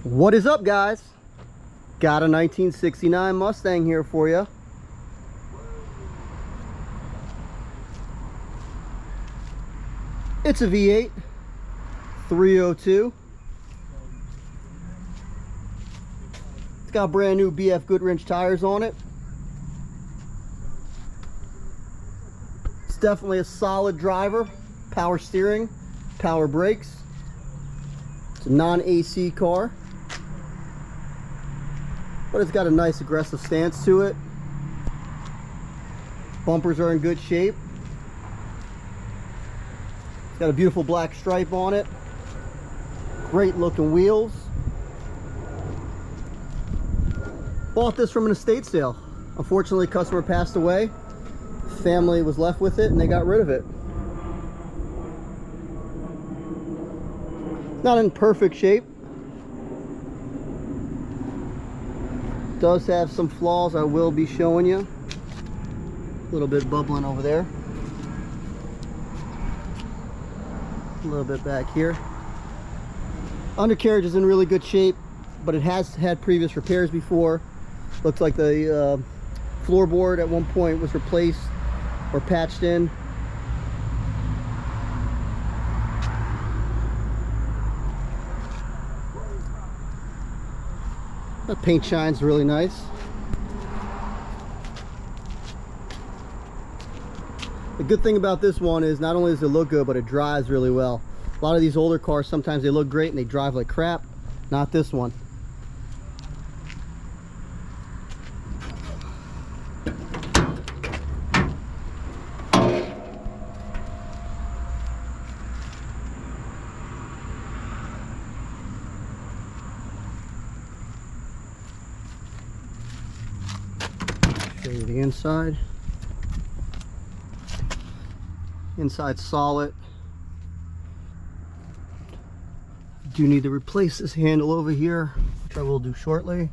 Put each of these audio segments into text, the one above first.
What is up, guys? Got a 1969 Mustang here for you. It's a V8 302. It's got brand new BF Goodwrench tires on it. It's definitely a solid driver. Power steering, power brakes. It's a non-AC car, but it's got a nice aggressive stance to it. Bumpers are in good shape. It's got a beautiful black stripe on it. Great looking wheels. Bought this from an estate sale. Unfortunately, customer passed away. Family was left with it and they got rid of it. Not in perfect shape. Does have some flaws I will be showing you. A little bit bubbling over there. A little bit back here. Undercarriage is in really good shape, but it has had previous repairs before. Looks like the floorboard at one point was replaced or patched in. The paint shines really nice. The good thing about this one is not only does it look good, but it drives really well. A lot of these older cars, sometimes they look great and they drive like crap. Not this one. Show you the inside. Inside's solid. Do need to replace this handle over here, which I will do shortly.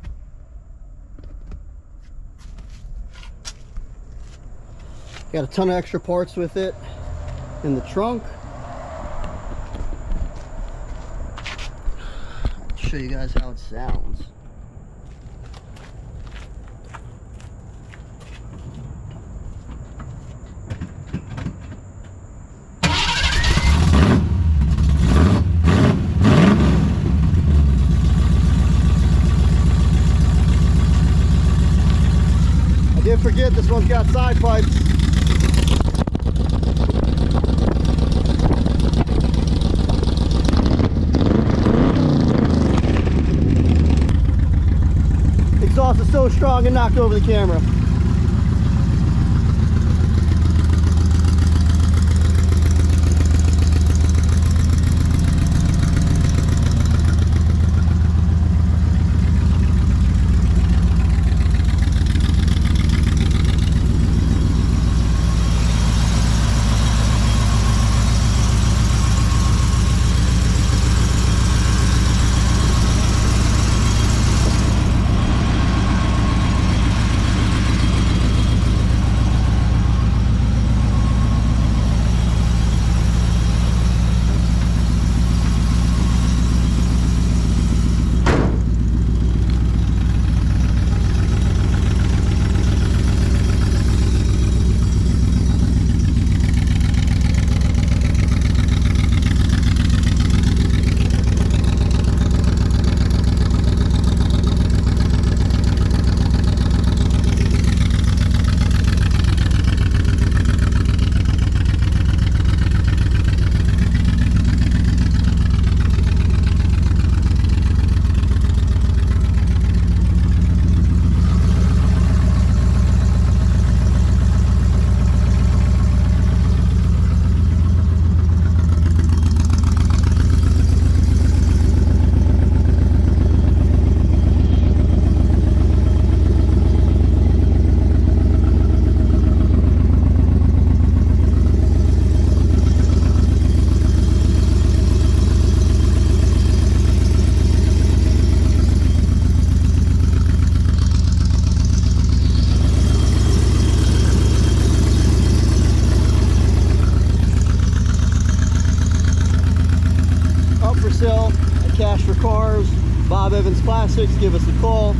Got a ton of extra parts with it in the trunk. I'll show you guys how it sounds. Didn't forget, this one's got side pipes. Exhaust is so strong it knocked over the camera. Bob Evans Classics, give us a call.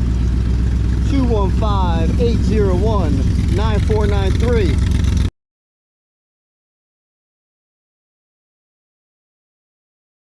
215-801-9493.